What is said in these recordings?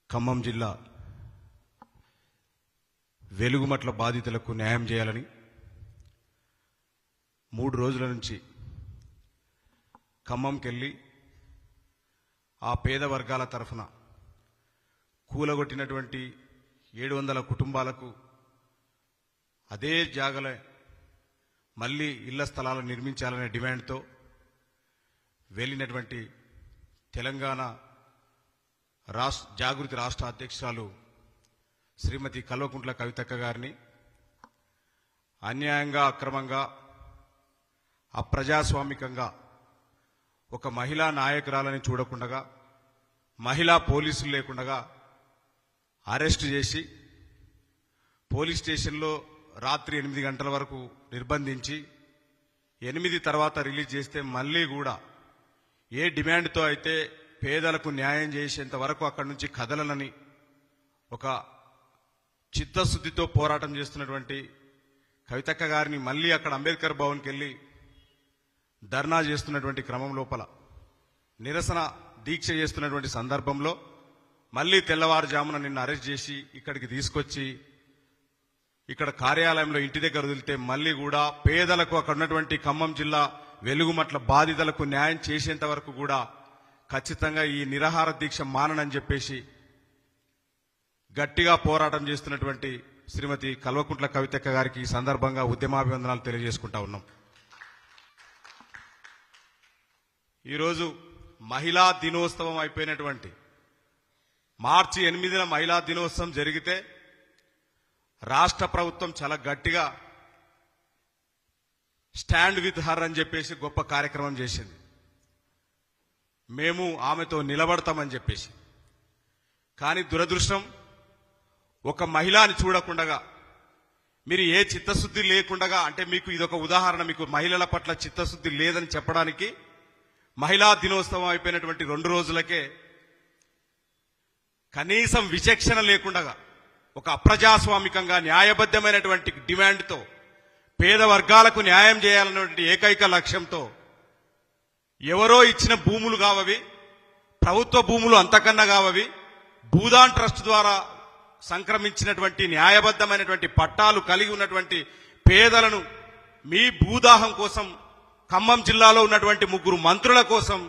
ఖమ్మం జిల్లా వెలుగుమట్ల బాధితులకు న్యాయం చేయాలని 3 రోజుల నుంచి ఖమ్మంకెళ్ళి ఆ పేద వర్గాల తరఫున కూలగొట్టినటువంటి 700 కుటుంబాలకు అదే జాగలే మళ్ళీ ఇళ్ల స్థలాలు నిర్మించాలనే డిమాండ్తో వెళ్ళినటువంటి తెలంగాణ జాగృతి రాష్ట్ర అధ్యక్షురాలు శ్రీమతి కల్వకుంట్ల కవితక్క గారిని అన్యాయంగా, అక్రమంగా, అప్రజాస్వామికంగా ఒక మహిళా నాయకురాలని చూడకుండా, మహిళా పోలీసులు లేకుండా అరెస్ట్ చేసి పోలీస్ స్టేషన్లో రాత్రి 8 గంటల వరకు నిర్బంధించి 8 తర్వాత రిలీజ్ చేస్తే మళ్ళీ కూడా ఏ డిమాండ్తో అయితే పేదలకు న్యాయం చేసేంత వరకు అక్కడి నుంచి కదలనని ఒక చిత్తశుద్ధితో పోరాటం చేస్తున్నటువంటి కవితక్క గారిని మళ్ళీ అక్కడ అంబేద్కర్ భవన్కి వెళ్ళి ధర్నా చేస్తున్నటువంటి క్రమం లోపల, నిరసన దీక్ష చేస్తున్నటువంటి సందర్భంలో మళ్ళీ తెల్లవారుజామున నిన్ను అరెస్ట్ చేసి ఇక్కడికి తీసుకొచ్చి ఇక్కడ కార్యాలయంలో ఇంటి దగ్గర వదిలితే మళ్ళీ కూడా పేదలకు అక్కడ ఉన్నటువంటి ఖమ్మం జిల్లా వెలుగుమట్ల బాధితులకు న్యాయం చేసేంత వరకు కూడా ఖచ్చితంగా ఈ నిరాహార దీక్ష మాననని చెప్పేసి గట్టిగా పోరాటం చేస్తున్నటువంటి శ్రీమతి కల్వకుంట్ల కవితక్క గారికి ఈ సందర్భంగా ఉద్యమాభివందనాలు తెలియజేసుకుంటా ఉన్నాం. ఈరోజు మహిళా దినోత్సవం అయిపోయినటువంటి మార్చి 8న మహిళా దినోత్సవం జరిగితే రాష్ట్ర ప్రభుత్వం చాలా గట్టిగా స్టాండ్ విత్ హర్ అని చెప్పేసి గొప్ప కార్యక్రమం చేసింది. మేము ఆమెతో నిలబడతామని చెప్పేసి. కానీ దురదృష్టం, ఒక మహిళని చూడకుండా, మీరు ఏ చిత్తశుద్ధి లేకుండా, అంటే మీకు ఇదొక ఉదాహరణ, మీకు మహిళల పట్ల చిత్తశుద్ధి లేదని చెప్పడానికి మహిళా దినోత్సవం అయిపోయినటువంటి 2 రోజులకే కనీసం విచక్షణ లేకుండా ఒక అప్రజాస్వామికంగా న్యాయబద్ధమైనటువంటి డిమాండ్తో పేద వర్గాలకు న్యాయం చేయాలన్నటువంటి ఏకైక లక్ష్యంతో ఎవరో ఇచ్చిన భూములు కావవి, ప్రభుత్వ భూములు అంతకన్నా కావవి, భూదాన్ ట్రస్ట్ ద్వారా సంక్రమించినటువంటి న్యాయబద్ధమైనటువంటి పట్టాలు కలిగి ఉన్నటువంటి పేదలను మీ భూదాహం కోసం ఖమ్మం జిల్లాలో ఉన్నటువంటి 3 మంత్రుల కోసం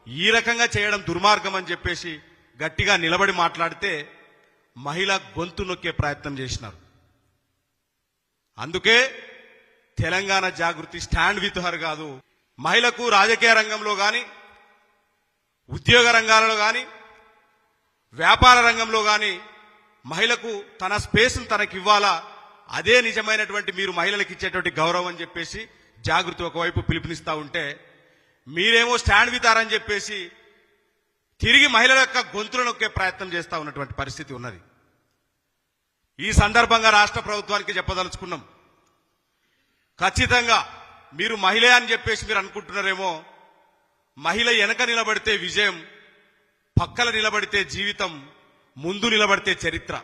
ఈ రకంగా చేయడం దుర్మార్గం అని చెప్పేసి గట్టిగా నిలబడి మాట్లాడితే మహిళ గొంతు నొక్కే ప్రయత్నం చేసినారు. అందుకే తెలంగాణ జాగృతి స్టాండ్ విత్ హర్ కాదు, మహిళకు రాజకీయ రంగంలో కానీ, ఉద్యోగ రంగాలలో కానీ, వ్యాపార రంగంలో కానీ మహిళకు తన స్పేస్ను తనకి ఇవ్వాలా, అదే నిజమైనటువంటి మీరు మహిళలకు ఇచ్చేటువంటి గౌరవం అని చెప్పేసి జాగృతి ఒకవైపు పిలుపునిస్తా ఉంటే, మీరేమో స్టాండ్ విత్ హర్ అని చెప్పేసి తిరిగి మహిళల యొక్క గొంతులు నొక్కే ప్రయత్నం చేస్తా ఉన్నటువంటి పరిస్థితి ఉన్నది. ఈ సందర్భంగా రాష్ట్ర ప్రభుత్వానికి చెప్పదలుచుకున్నాం, ఖచ్చితంగా మీరు మహిళ అని చెప్పేసి మీరు అనుకుంటున్నారేమో, మహిళ వెనక నిలబడితే విజయం, పక్కన నిలబడితే జీవితం, ముందు నిలబడితే చరిత్ర.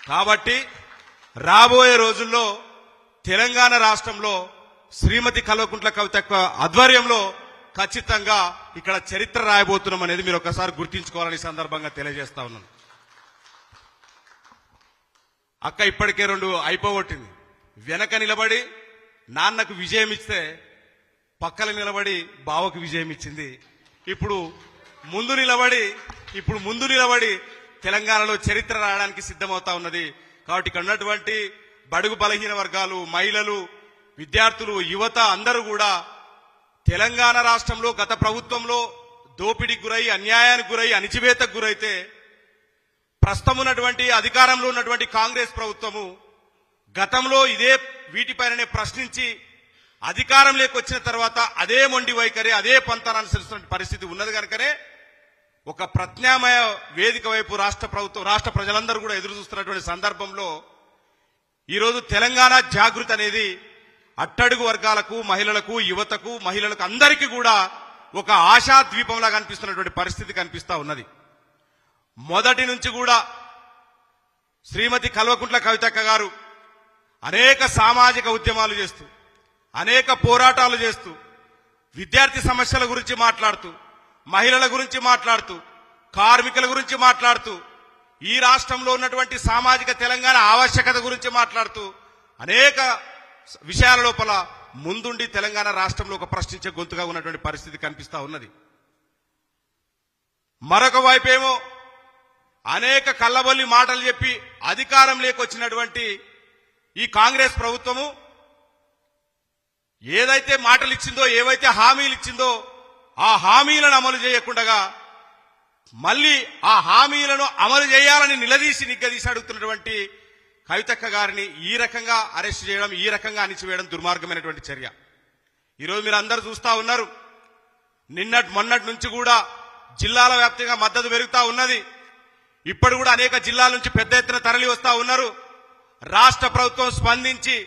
కాబట్టి రాబోయే రోజుల్లో తెలంగాణ రాష్ట్రంలో శ్రీమతి కల్వకుంట్ల కవితక్క ఆధ్వర్యంలో ఖచ్చితంగా ఇక్కడ చరిత్ర రాయబోతున్నాం అనేది మీరు ఒకసారి గుర్తించుకోవాలని సందర్భంగా తెలియజేస్తా ఉన్నాను. అక్క ఇప్పటికే 2 అయిపోగొట్టింది. వెనక నిలబడి నాన్నకు విజయం ఇస్తే పక్కన నిలబడి బావకు విజయం ఇచ్చింది. ఇప్పుడు ముందు నిలబడి తెలంగాణలో చరిత్ర రాయడానికి సిద్ధమవుతా ఉన్నది. కాబట్టి ఇక్కడ ఉన్నటువంటి బడుగు బలహీన వర్గాలు, మహిళలు, విద్యార్థులు, యువత అందరూ కూడా తెలంగాణ రాష్ట్రంలో గత ప్రభుత్వంలో దోపిడీకి గురై, అన్యాయానికి గురై, అణిచివేతకు గురైతే ప్రస్తుతం ఉన్నటువంటి అధికారంలో ఉన్నటువంటి కాంగ్రెస్ ప్రభుత్వము గతంలో ఇదే వీటిపైననే ప్రశ్నించి అధికారంలోకి వచ్చిన తర్వాత అదే మొండి వైఖరి, అదే పంతాన్ని అనుసరిస్తున్న పరిస్థితి ఉన్నది కనుకనే ఒక ప్రత్యామ్నాయ వేదిక వైపు రాష్ట్ర ప్రజలందరూ కూడా ఎదురు చూస్తున్నటువంటి సందర్భంలో ఈరోజు తెలంగాణ జాగృతి అనేది అట్టడుగు వర్గాలకు, మహిళలకు, యువతకు, మహిళలకు అందరికీ కూడా ఒక ఆశా ద్వీపంలా కనిపిస్తున్నటువంటి పరిస్థితి కనిపిస్తా ఉన్నది. మొదటి నుంచి కూడా శ్రీమతి కల్వకుంట్ల కవితక్క గారు అనేక సామాజిక ఉద్యమాలు చేస్తూ, అనేక పోరాటాలు చేస్తూ, విద్యార్థి సమస్యల గురించి మాట్లాడుతూ, మహిళల గురించి మాట్లాడుతూ, కార్మికుల గురించి మాట్లాడుతూ, ఈ రాష్ట్రంలో ఉన్నటువంటి సామాజిక తెలంగాణ ఆవశ్యకత గురించి మాట్లాడుతూ అనేక విషయాల లోపల ముందుండి తెలంగాణ రాష్ట్రంలో ఒక ప్రశ్నించే గొంతుగా ఉన్నటువంటి పరిస్థితి కనిపిస్తా ఉన్నది. మరొక వైపేమో అనేక కల్లబొల్లి మాటలు చెప్పి అధికారం లేకొచ్చినటువంటి ఈ కాంగ్రెస్ ప్రభుత్వము ఏదైతే మాటలు ఇచ్చిందో, ఏవైతే హామీలు ఇచ్చిందో ఆ హామీలను అమలు చేయకుండా మళ్ళీ ఆ హామీలను అమలు చేయాలని నిగ్గదీసి అడుగుతున్నటువంటి కవితక్క గారిని ఈ రకంగా అరెస్ట్ చేయడం, ఈ రకంగా అణిచివేయడం దుర్మార్గమైనటువంటి చర్య. ఈరోజు మీరు అందరూ చూస్తా ఉన్నారు. మొన్నటి నుంచి కూడా జిల్లాల వ్యాప్తంగా మద్దతు పెరుగుతా ఉన్నది. ఇప్పుడు కూడా అనేక జిల్లాల నుంచి పెద్ద ఎత్తున తరలి వస్తా ఉన్నారు. రాష్ట్ర ప్రభుత్వం స్పందించి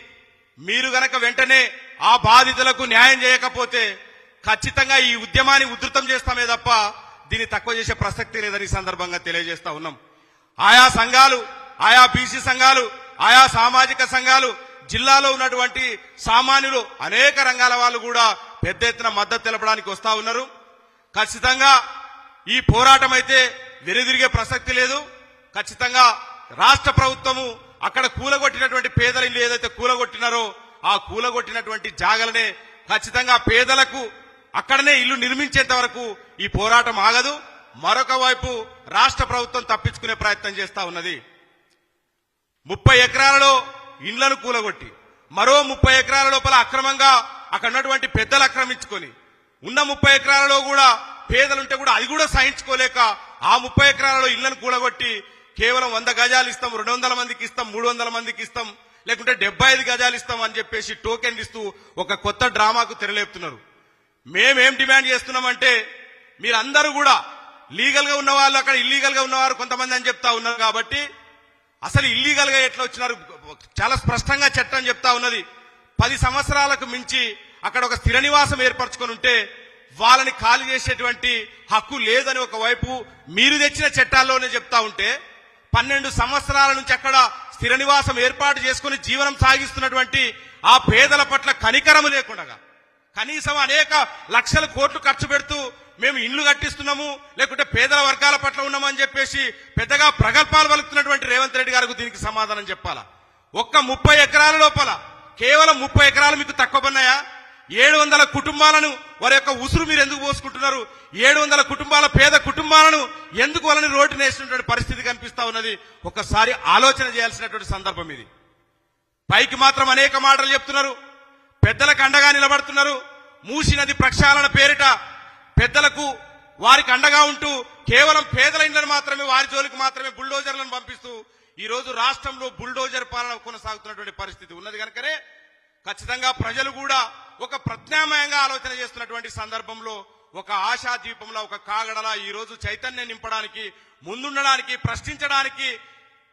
మీరు గనక వెంటనే ఆ బాధితులకు న్యాయం చేయకపోతే ఖచ్చితంగా ఈ ఉద్యమాన్ని ఉధృతం చేస్తామే తప్ప దీన్ని తక్కువ చేసే ప్రసక్తి లేదని సందర్భంగా తెలియజేస్తా ఉన్నాం. ఆయా సంఘాలు, ఆయా బీసీ సంఘాలు, ఆయా సామాజిక సంఘాలు, జిల్లాలో ఉన్నటువంటి సామాన్యులు, అనేక రంగాల వాళ్ళు కూడా పెద్ద ఎత్తున మద్దతు తెలపడానికి వస్తా ఉన్నారు. ఖచ్చితంగా ఈ పోరాటం అయితే వెనుదిరిగే ప్రసక్తి లేదు. ఖచ్చితంగా రాష్ట్ర ప్రభుత్వము అక్కడ కూలగొట్టినటువంటి పేదల ఇల్లు ఏదైతే కూలగొట్టినారో ఆ కూలగొట్టినటువంటి జాగలనే ఖచ్చితంగా పేదలకు అక్కడనే ఇల్లు నిర్మించేంత వరకు ఈ పోరాటం ఆగదు. మరొక వైపు రాష్ట్ర ప్రభుత్వం తప్పించుకునే ప్రయత్నం చేస్తా ఉన్నది. 30 ఎకరాలలో ఇండ్లను కూలగొట్టి మరో 30 ఎకరాల లోపల అక్రమంగా అక్కడ ఉన్నటువంటి పెద్దలు ఆక్రమించుకొని ఉన్న 30 ఎకరాలలో కూడా పేదలుంటే కూడా అది కూడా సహించుకోలేక ఆ 30 ఎకరాలలో ఇళ్లను కూలగొట్టి కేవలం 100 గజాలు ఇస్తాం, 200 మందికి ఇస్తాం, 300 మందికి ఇస్తాం, లేకుంటే 75 గజాలు ఇస్తాం అని చెప్పేసి టోకెన్ ఇస్తూ ఒక కొత్త డ్రామాకు తెరలేపుతున్నారు. మేమేం డిమాండ్ చేస్తున్నామంటే మీరందరూ కూడా లీగల్ గా ఉన్న వాళ్ళు అక్కడ ఇల్లీగల్ గా ఉన్నవారు కొంతమంది అని చెప్తా ఉన్నారు. కాబట్టి అసలు ఇల్లీగల్ గా ఎట్లా వచ్చినారు చాలా స్పష్టంగా చట్టం చెప్తా ఉన్నది. 10 సంవత్సరాలకు మించి అక్కడ ఒక స్థిర నివాసం ఏర్పరచుకొని ఉంటే వాళ్ళని ఖాళీ చేసేటువంటి హక్కు లేదని ఒకవైపు మీరు తెచ్చిన చట్టాల్లోనే చెప్తా ఉంటే 12 సంవత్సరాల నుంచి అక్కడ స్థిర నివాసం ఏర్పాటు చేసుకుని జీవనం సాగిస్తున్నటువంటి ఆ పేదల పట్ల కనికరము లేకుండా కనీసం అనేక లక్షల కోట్లు ఖర్చు పెడుతూ మేము ఇండ్లు కట్టిస్తున్నాము, లేకుంటే పేదల వర్గాల పట్ల ఉన్నామని చెప్పేసి పెద్దగా ప్రగల్భాలు పలుకుతున్నటువంటి రేవంత్ రెడ్డి గారికి దీనికి సమాధానం చెప్పాలా? ఒక్క 30 ఎకరాల లోపల కేవలం 30 ఎకరాలు మీకు తక్కువ పన్నాయా? 700 కుటుంబాలను వారి యొక్క ఉసురు మీరు ఎందుకు పోసుకుంటున్నారు? 700 కుటుంబాల పేద కుటుంబాలను ఎందుకు వాళ్ళని రోడ్డున వేసినటువంటి పరిస్థితి కనిపిస్తా ఉన్నది. ఒకసారి ఆలోచన చేయాల్సినటువంటి సందర్భం ఇది. పైకి మాత్రం అనేక మాటలు చెప్తున్నారు, పెద్దలకు అండగా నిలబడుతున్నారు. మూసీ నది ప్రక్షాళన పేరిట పెద్దలకు వారికి అండగా ఉంటూ కేవలం పేదల ఇండ్లను మాత్రమే వారి జోలికి మాత్రమే బుల్డోజర్లను పంపిస్తూ ఈ రోజు రాష్ట్రంలో బుల్డోజర్ పాలన కొనసాగుతున్నటువంటి పరిస్థితి ఉన్నది. కనుకనే ఖచ్చితంగా ప్రజలు కూడా ఒక ప్రత్యామ్నాయంగా ఆలోచన చేస్తున్నటువంటి సందర్భంలో ఒక ఆశా దీపంలో ఒక కాగడలా ఈ రోజు చైతన్యం నింపడానికి, ముందుండడానికి, ప్రశ్నించడానికి,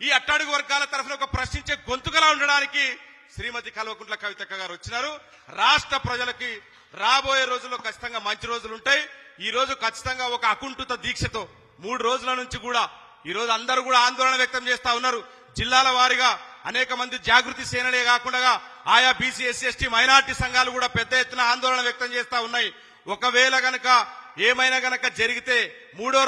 ఈ అట్టడుగు వర్గాల తరఫున ఒక ప్రశ్నించే గొంతుకలా ఉండడానికి శ్రీమతి కల్వకుంట్ల కవితక్క గారు వచ్చినారు. రాష్ట్ర ప్రజలకి రాబోయే రోజుల్లో ఖచ్చితంగా మంచి రోజులు ఉంటాయి. ఈ రోజు ఖచ్చితంగా ఒక అకుంఠిత దీక్షతో 3 రోజుల నుంచి కూడా ఈ రోజు అందరూ కూడా ఆందోళన వ్యక్తం చేస్తా ఉన్నారు. జిల్లాల వారీగా అనేక మంది జాగృతి సేనలే కాకుండా ఆయా బీసీ, ఎస్సీ, ఎస్టీ, మైనార్టీ సంఘాలు కూడా పెద్ద ఎత్తున ఆందోళన వ్యక్తం చేస్తా ఉన్నాయి. ఒకవేళ గనక ఏమైనా గనక జరిగితే మూడో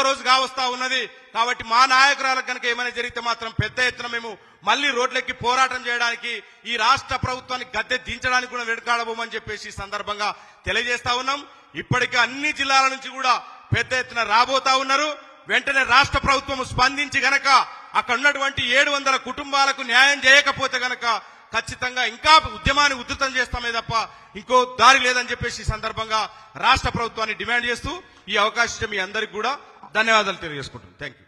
రోజు కావస్తా ఉన్నది. కాబట్టి మా నాయకురాలకు గనక ఏమైనా జరిగితే మాత్రం పెద్ద ఎత్తున మేము మళ్లీ రోడ్లెక్కి పోరాటం చేయడానికి, ఈ రాష్ట్ర ప్రభుత్వాన్ని గద్దె దించడానికి కూడా వెనుకాడబోమని చెప్పేసి సందర్భంగా తెలియజేస్తా ఉన్నాం. ఇప్పటికే అన్ని జిల్లాల నుంచి కూడా పెద్ద ఎత్తున రాబోతా ఉన్నారు. వెంటనే రాష్ట్ర ప్రభుత్వం స్పందించి గనక అక్కడ ఉన్నటువంటి 700 కుటుంబాలకు న్యాయం చేయకపోతే గనక ఖచ్చితంగా ఇంకా ఉద్యమాన్ని ఉధృతం చేస్తామే తప్ప ఇంకో దారి లేదని చెప్పేసి సందర్భంగా రాష్ట్ర ప్రభుత్వాన్ని డిమాండ్ చేస్తూ ఈ అవకాశం మీ అందరికీ కూడా ధన్యవాదాలు తెలియజేసుకుంటున్నాను. Thank you.